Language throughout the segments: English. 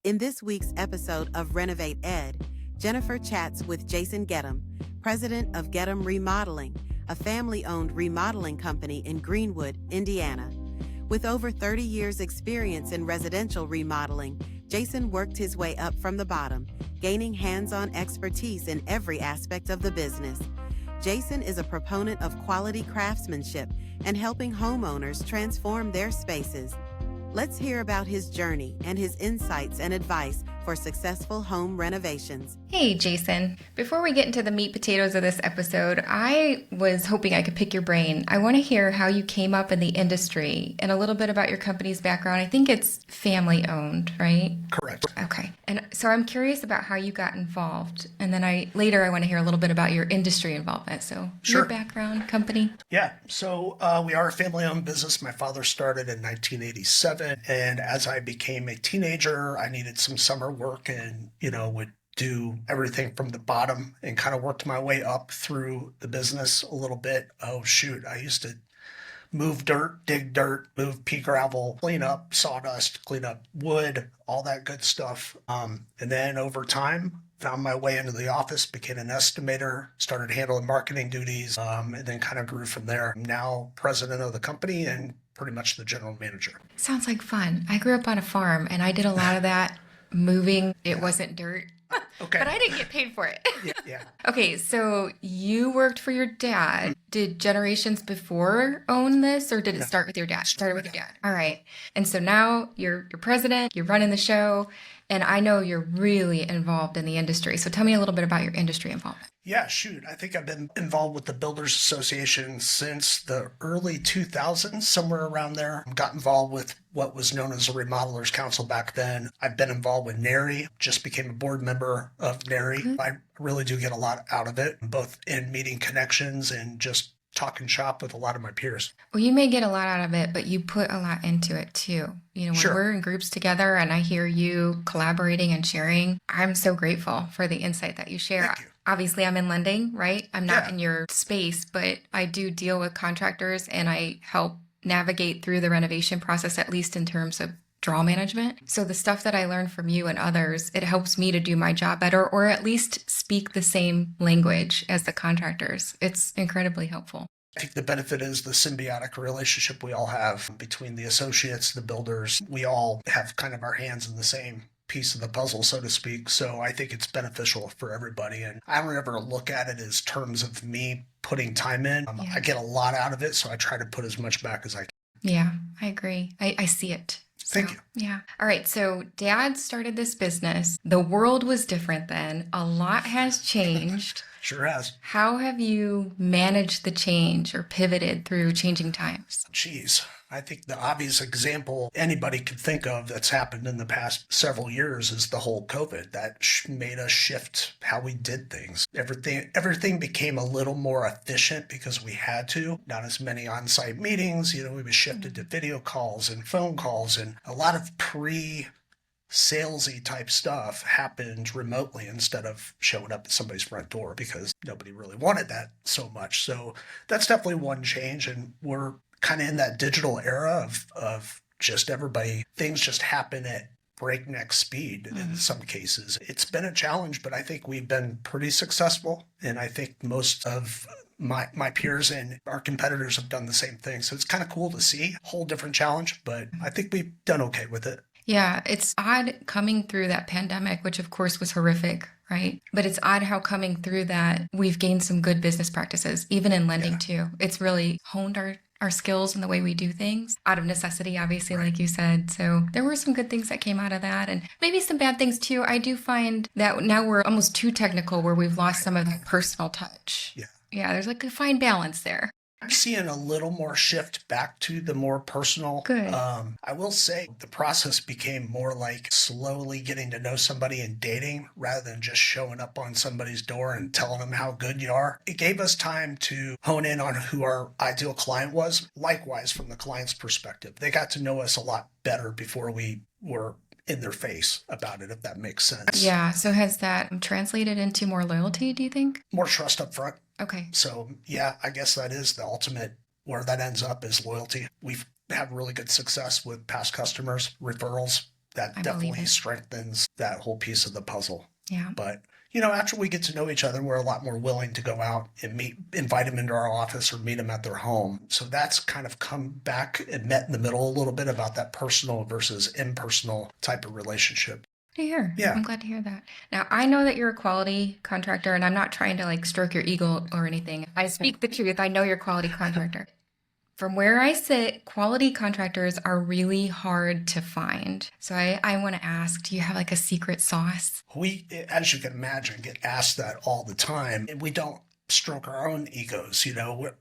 In this week's episode of Renovate Ed, Jennifer chats with Jason Gettum, president of Gettum Remodeling, a family-owned remodeling company in Greenwood, Indiana. With over 30 years' experience in residential remodeling, Jason worked his way up from the bottom, gaining hands-on expertise in every aspect of the business. Jason is a proponent of quality craftsmanship and helping homeowners transform their spaces. Let's hear about his journey and his insights and advice for successful home renovations. Hey, Jason. Before we get into the meat potatoes of this episode, I was hoping I could pick your brain. I want to hear how you came up in the industry and a little bit about your company's background. I think it's family owned, right? Correct. Okay. And so I'm curious about how you got involved. And then I want to hear a little bit about your industry involvement. So Sure. Your background, company. Yeah. So we are a family-owned business. My father started in 1987. And as I became a teenager, I needed some summer work and, would do everything from the bottom and kind of worked my way up through the business a little bit. Oh, shoot. I used to move dirt, dig dirt, move pea gravel, clean up sawdust, clean up wood, all that good stuff. And then over time, found my way into the office, became an estimator, started handling marketing duties, and then kind of grew from there. I'm now president of the company and pretty much the general manager. Sounds like fun. I grew up on a farm and I did a lot of that moving. It wasn't dirt. Okay. But I didn't get paid for it. Yeah. Okay, so you worked for your dad. Did generations before own this, or did it start with your dad? Started with your dad. All right. And so now you're president, you're running the show, and I know you're really involved in the industry. So tell me a little bit about your industry involvement. Yeah, shoot. I think I've been involved with the Builders Association since the early 2000s, somewhere around there. Got involved with what was known as the Remodelers Council back then. I've been involved with NARI, just became a board member of NARI. Mm-hmm. I really do get a lot out of it, both in meeting connections and just talking shop with a lot of my peers. Well, you may get a lot out of it, but you put a lot into it too. When Sure. we're in groups together and I hear you collaborating and sharing, I'm so grateful for the insight that you share. Thank you. Obviously, I'm in lending, right? I'm not Yeah. in your space, but I do deal with contractors and I help navigate through the renovation process, at least in terms of draw management. So the stuff that I learned from you and others, it helps me to do my job better, or at least speak the same language as the contractors. It's incredibly helpful. I think the benefit is the symbiotic relationship we all have between the associates, the builders. We all have kind of our hands in the same piece of the puzzle, so to speak. So I think it's beneficial for everybody. And I don't ever look at it as terms of me putting time in. Yeah. I get a lot out of it, so I try to put as much back as I can. Yeah, I agree. I see it. Thank you. Yeah. All right. So dad started this business. The world was different then. A lot has changed. Sure has. How have you managed the change or pivoted through changing times? Geez. I think the obvious example anybody could think of that's happened in the past several years is the whole COVID. That made us shift how we did things. Everything became a little more efficient because we had to. Not as many on-site meetings. We was shifted to video calls and phone calls, and a lot of salesy type stuff happened remotely instead of showing up at somebody's front door because nobody really wanted that so much. So that's definitely one change, and we're kind of in that digital era of just everybody, things just happen at breakneck speed in some cases. It's been a challenge, but I think we've been pretty successful. And I think most of my peers and our competitors have done the same thing. So it's kind of cool to see a whole different challenge, but I think we've done okay with it. Yeah, it's odd coming through that pandemic, which of course was horrific, right? But it's odd how coming through that, we've gained some good business practices, even in lending too. It's really honed our skills and the way we do things out of necessity, obviously, like you said. So there were some good things that came out of that, and maybe some bad things too. I do find that now we're almost too technical where we've lost some of the personal touch. Yeah, there's like a fine balance there. I'm seeing a little more shift back to the more personal. Good. I will say the process became more like slowly getting to know somebody and dating rather than just showing up on somebody's door and telling them how good you are. It gave us time to hone in on who our ideal client was. Likewise, from the client's perspective, they got to know us a lot better before we were in their face about it, if that makes sense. Yeah. So has that translated into more loyalty, do you think? More trust up front. Okay. So yeah, I guess that is the ultimate where that ends up is loyalty. We've had really good success with past customers, referrals. that I believe definitely it. strengthens that whole piece of the puzzle. Yeah. But, after we get to know each other, we're a lot more willing to go out and invite them into our office or meet them at their home. So that's kind of come back and met in the middle a little bit about that personal versus impersonal type of relationship. To hear. Yeah. I'm glad to hear that. Now, I know that you're a quality contractor, and I'm not trying to like stroke your ego or anything. I speak the truth. I know you're a quality contractor. From where I sit, quality contractors are really hard to find. So I want to ask, do you have like a secret sauce? We, as you can imagine, get asked that all the time, and we don't stroke our own egos.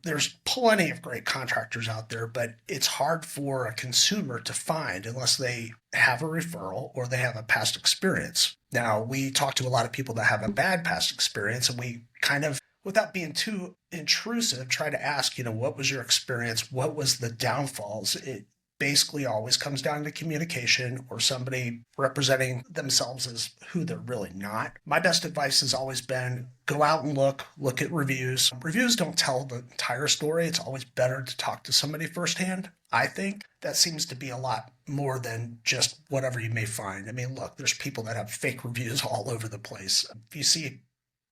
There's plenty of great contractors out there, but it's hard for a consumer to find unless they have a referral or they have a past experience. Now, we talk to a lot of people that have a bad past experience, and we kind of, without being too intrusive, try to ask, what was your experience? What was the downfalls? It basically always comes down to communication or somebody representing themselves as who they're really not. My best advice has always been go out and look at reviews. Reviews don't tell the entire story. It's always better to talk to somebody firsthand. I think that seems to be a lot more than just whatever you may find. I mean, look, there's people that have fake reviews all over the place. If you see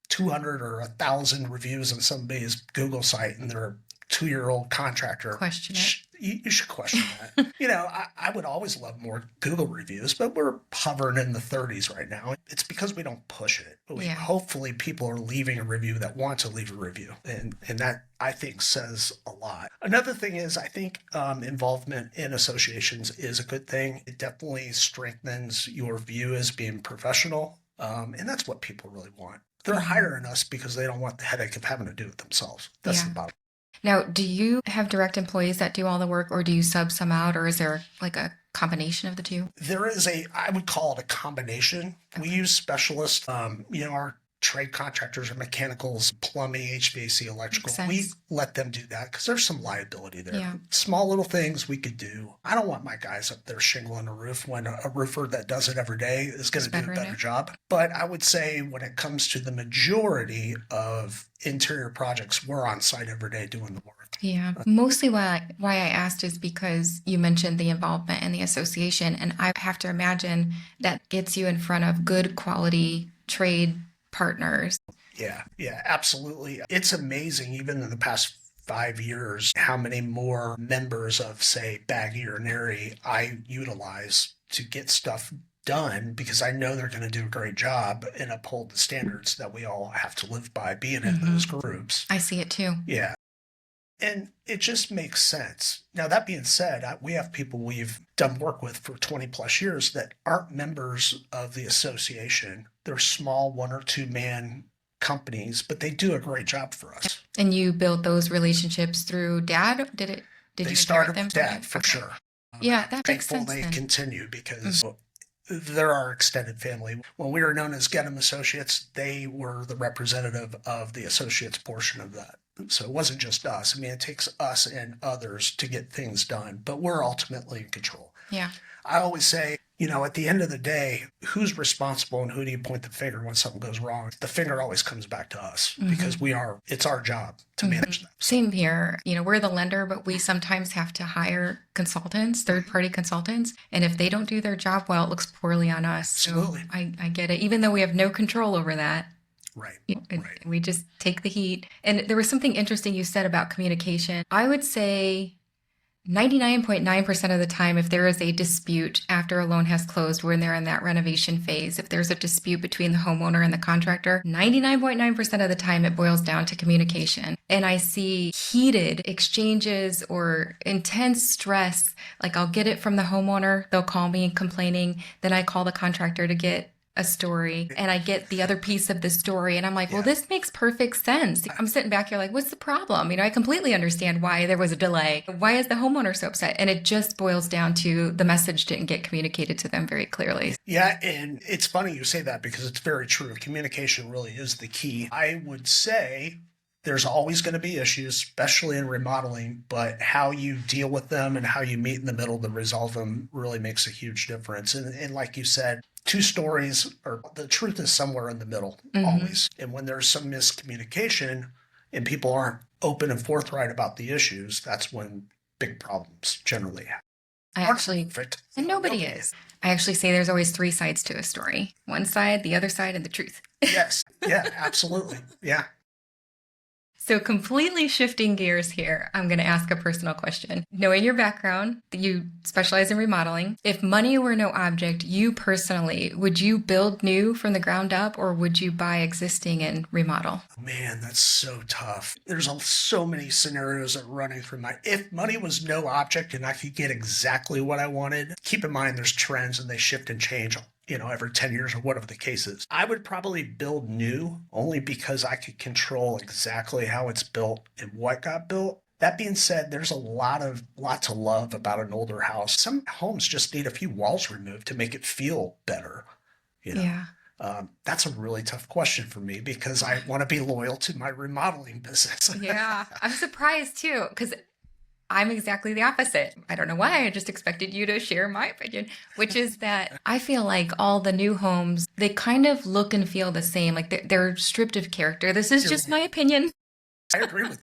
200 or 1,000 reviews on somebody's Google site and they're a 2-year-old contractor, Question it. You should question that. I would always love more Google reviews, but we're hovering in the 30s right now. It's because we don't push it. Hopefully people are leaving a review that want to leave a review. And that, I think, says a lot. Another thing is, I think involvement in associations is a good thing. It definitely strengthens your view as being professional. And that's what people really want. They're hiring us because they don't want the headache of having to do it themselves. That's the bottom. Now, do you have direct employees that do all the work, or do you sub some out, or is there like a combination of the two? There is I would call it a combination. Okay. We use specialists. Our trade contractors or mechanicals, plumbing, HVAC, electrical. We let them do that because there's some liability there. Yeah. Small little things we could do. I don't want my guys up there shingling a roof when a roofer that does it every day is going to do a better job. But I would say when it comes to the majority of interior projects, we're on site every day doing the work. Yeah. Mostly why I asked is because you mentioned the involvement in the association, and I have to imagine that gets you in front of good quality trade partners. Yeah, absolutely. It's amazing, even in the past 5 years, how many more members of, say, Baggy or Nary I utilize to get stuff done because I know they're going to do a great job and uphold the standards that we all have to live by being in those groups. I see it too. Yeah. And it just makes sense. Now, that being said, we have people we've done work with for 20 plus years that aren't members of the association. They're small 1 or 2 man companies, but they do a great job for us. And you built those relationships through Dad? Did they you started them with Dad for sure? Yeah, that makes sense. Thankful they continue because they're our extended family. When we were known as Gettum Associates, they were the representative of the associates portion of that. So it wasn't just us. I mean, it takes us and others to get things done, but we're ultimately in control. Yeah. I always say, at the end of the day, who's responsible and who do you point the finger when something goes wrong? The finger always comes back to us because it's our job to manage that. Same here. We're the lender, but we sometimes have to hire consultants, third-party consultants. And if they don't do their job well, it looks poorly on us. Absolutely. So I get it, even though we have no control over that. Right. We just take the heat. And there was something interesting you said about communication. I would say 99.9% of the time, if there is a dispute after a loan has closed when they're in that renovation phase, if there's a dispute between the homeowner and the contractor, 99.9% of the time it boils down to communication. And I see heated exchanges or intense stress. Like I'll get it from the homeowner. They'll call me complaining. Then I call the contractor to get a story and I get the other piece of the story and I'm like, well, this makes perfect sense. I'm sitting back here like, what's the problem? I completely understand why there was a delay. Why is the homeowner so upset? And it just boils down to the message didn't get communicated to them very clearly. Yeah. And it's funny you say that because it's very true. Communication really is the key. I would say there's always going to be issues, especially in remodeling, but how you deal with them and how you meet in the middle to resolve them really makes a huge difference. And like you said, 2 stories, or the truth is somewhere in the middle, always. And when there's some miscommunication and people aren't open and forthright about the issues, that's when big problems generally happen. I actually, Perfect. and nobody is. I actually say there's always three sides to a story. One side, the other side, and the truth. Yes. Yeah, absolutely. Yeah. So, completely shifting gears here, I'm going to ask a personal question. Knowing your background, you specialize in remodeling. If money were no object, you personally, would you build new from the ground up or would you buy existing and remodel? Man, that's so tough. There's so many scenarios that are running through my. If money was no object and I could get exactly what I wanted, keep in mind there's trends and they shift and change, every 10 years or whatever the case is. I would probably build new only because I could control exactly how it's built and what got built. That being said, there's a lot to love about an older house. Some homes just need a few walls removed to make it feel better. Yeah. That's a really tough question for me because I want to be loyal to my remodeling business. Yeah. I'm surprised too, because I'm exactly the opposite. I don't know why. I just expected you to share my opinion, which is that I feel like all the new homes, they kind of look and feel the same. Like they're stripped of character. This is just my opinion. I agree with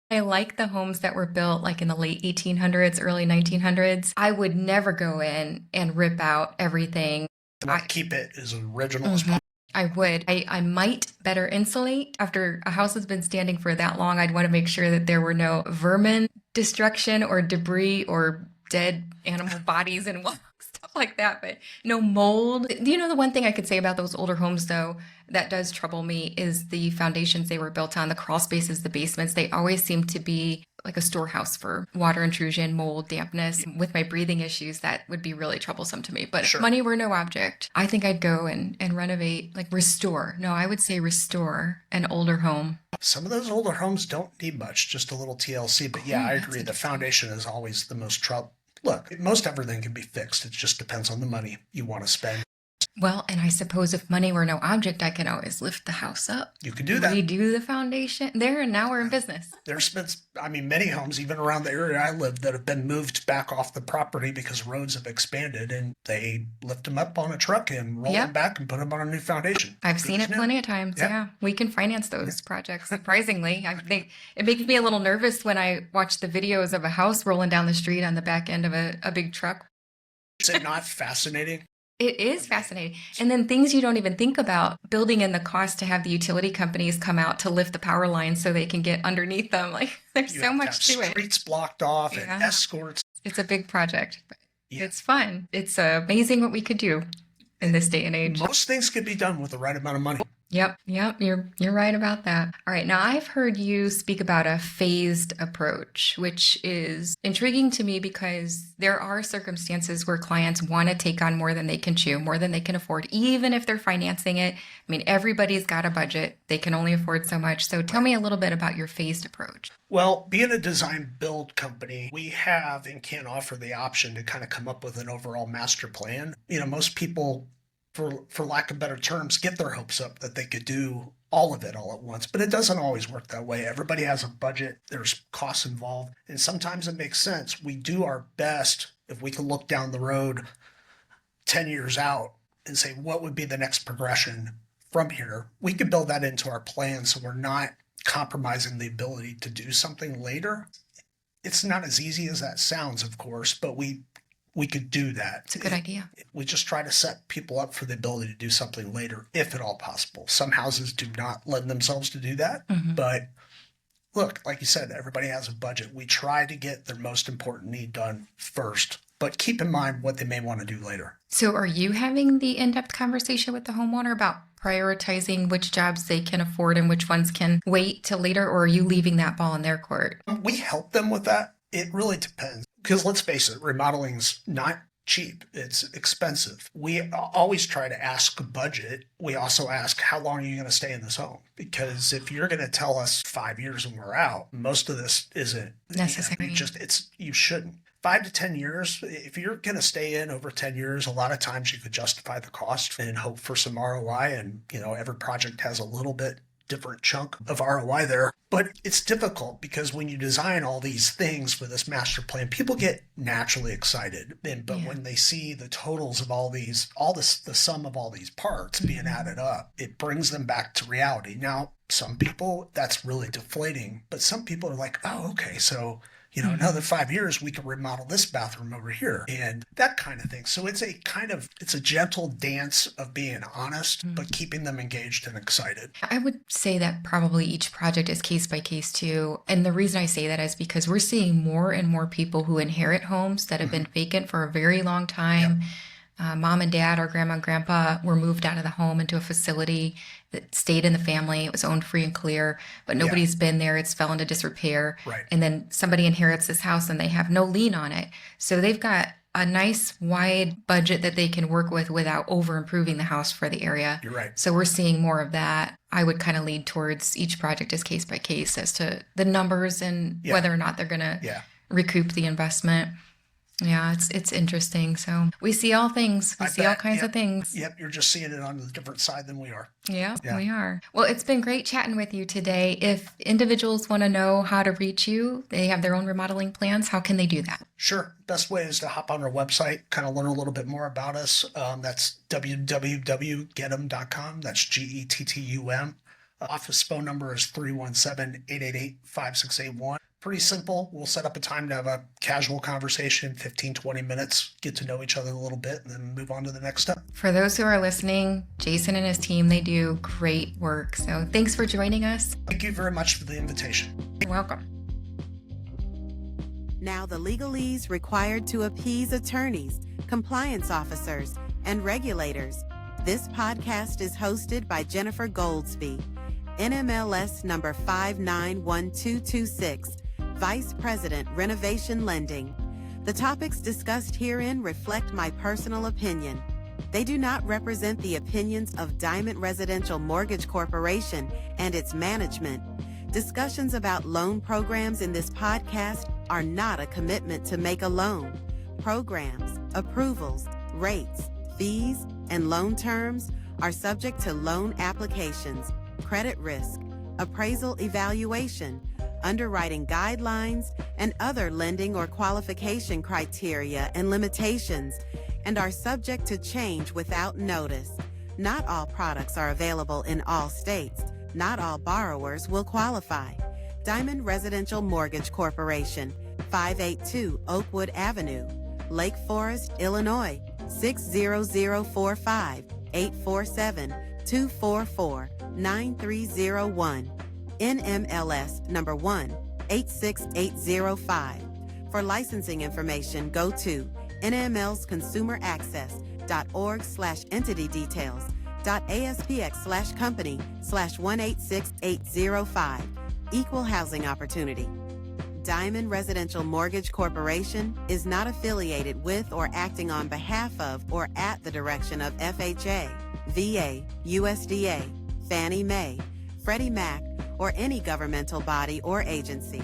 I like the homes that were built like in the late 1800s, early 1900s. I would never go in and rip out everything. I keep it as original as possible. I would. I might better insulate. After a house has been standing for that long, I'd want to make sure that there were no vermin destruction or debris or dead animal bodies and stuff like that, but no mold. The one thing I could say about those older homes, though, that does trouble me is the foundations they were built on, the crawl spaces, the basements. They always seem to be like a storehouse for water intrusion, mold, dampness. With my breathing issues, that would be really troublesome to me. But Sure. If money were no object, I think I'd go and renovate, like restore. No, I would say restore an older home. Some of those older homes don't need much, just a little TLC. But yeah, I that's agree. The foundation is always the most trouble. Look, most everything can be fixed. It just depends on the money you want to spend. Well, and I suppose if money were no object, I can always lift the house up. You can do that. Redo the foundation there, and now we're in business. There's been, many homes, even around the area I live, that have been moved back off the property because roads have expanded and they lift them up on a truck and roll them back and put them on a new foundation. I've seen it plenty of times. Yeah. We can finance those projects, surprisingly. I think it makes me a little nervous when I watch the videos of a house rolling down the street on the back end of a big truck. Is it not fascinating? It is fascinating. And then things you don't even think about, building in the cost to have the utility companies come out to lift the power lines so they can get underneath them. Like there's so much to it. Streets blocked off and escorts. It's a big project. But it's fun. It's amazing what we could do in this day and age. Most things could be done with the right amount of money. Yep. You're right about that. All right. Now I've heard you speak about a phased approach, which is intriguing to me because there are circumstances where clients want to take on more than they can chew, more than they can afford, even if they're financing it. Everybody's got a budget. They can only afford so much. So tell me a little bit about your phased approach. Well, being a design build company, we have and can offer the option to kind of come up with an overall master plan. Most people, for lack of better terms, get their hopes up that they could do all of it all at once. But it doesn't always work that way. Everybody has a budget. There's costs involved. And sometimes it makes sense. We do our best if we can look down the road 10 years out and say, what would be the next progression from here? We could build that into our plan so we're not compromising the ability to do something later. It's not as easy as that sounds, of course, but we could do that. It's a good idea. We just try to set people up for the ability to do something later, if at all possible. Some houses do not lend themselves to do that. Mm-hmm. But look, like you said, everybody has a budget. We try to get their most important need done first, but keep in mind what they may want to do later. So are you having the in-depth conversation with the homeowner about prioritizing which jobs they can afford and which ones can wait till later, or are you leaving that ball in their court? We help them with that. It really depends. Because let's face it, remodeling's not cheap. It's expensive. We always try to ask a budget. We also ask, how long are you going to stay in this home? Because if you're going to tell us 5 years and we're out, most of this isn't necessary. You shouldn't. 5 to 10 years, if you're going to stay in over 10 years, a lot of times you could justify the cost and hope for some ROI. And, every project has a little bit different chunk of ROI there. But it's difficult because when you design all these things for this master plan, people get naturally excited. But when they see the totals of the sum of all these parts being added up, it brings them back to reality. Now, some people, that's really deflating. But some people are like, oh, okay, so another 5 years, we can remodel this bathroom over here and that kind of thing. So it's a gentle dance of being honest, but keeping them engaged and excited. I would say that probably each project is case by case too. And the reason I say that is because we're seeing more and more people who inherit homes that have been vacant for a very long time. Yep. Mom and dad or grandma and grandpa were moved out of the home into a facility that stayed in the family. It was owned free and clear, but nobody's been there. It's fell into disrepair. Right. And then somebody inherits this house and they have no lien on it. So they've got a nice wide budget that they can work with without over improving the house for the area. You're right. So we're seeing more of that. I would kind of lead towards each project as case by case as to the numbers and whether or not they're going to recoup the investment. Yeah, it's interesting. So we see all things. We see all kinds of things. Yep, you're just seeing it on a different side than we are. Yeah, we are. Well, it's been great chatting with you today. If individuals want to know how to reach you, they have their own remodeling plans, how can they do that? Sure. Best way is to hop on our website, kind of learn a little bit more about us. That's www.gettum.com. That's Gettum. Office phone number is 317-888-5681. Pretty simple. We'll set up a time to have a casual conversation, 15, 20 minutes, get to know each other a little bit, and then move on to the next step. For those who are listening, Jason and his team, they do great work. So thanks for joining us. Thank you very much for the invitation. You're welcome. Now the legalese required to appease attorneys, compliance officers, and regulators. This podcast is hosted by Jennifer Goldsby, NMLS number 591226, Vice President, Renovation Lending. The topics discussed herein reflect my personal opinion. They do not represent the opinions of Diamond Residential Mortgage Corporation and its management. Discussions about loan programs in this podcast are not a commitment to make a loan. Programs, approvals, rates, fees, and loan terms are subject to loan applications, credit risk, appraisal evaluation, underwriting guidelines, and other lending or qualification criteria and limitations, and are subject to change without notice. Not all products are available in all states. Not all borrowers will qualify. Diamond Residential Mortgage Corporation, 582 Oakwood Avenue, Lake Forest, Illinois, 60045 847-244-9301. NMLS number 186805. For licensing information, go to nmlsconsumeraccess.org/entity-details.aspx/company/186805. Equal housing opportunity. Diamond Residential Mortgage Corporation is not affiliated with or acting on behalf of or at the direction of FHA, VA, USDA, Fannie Mae, Freddie Mac, or any governmental body or agency.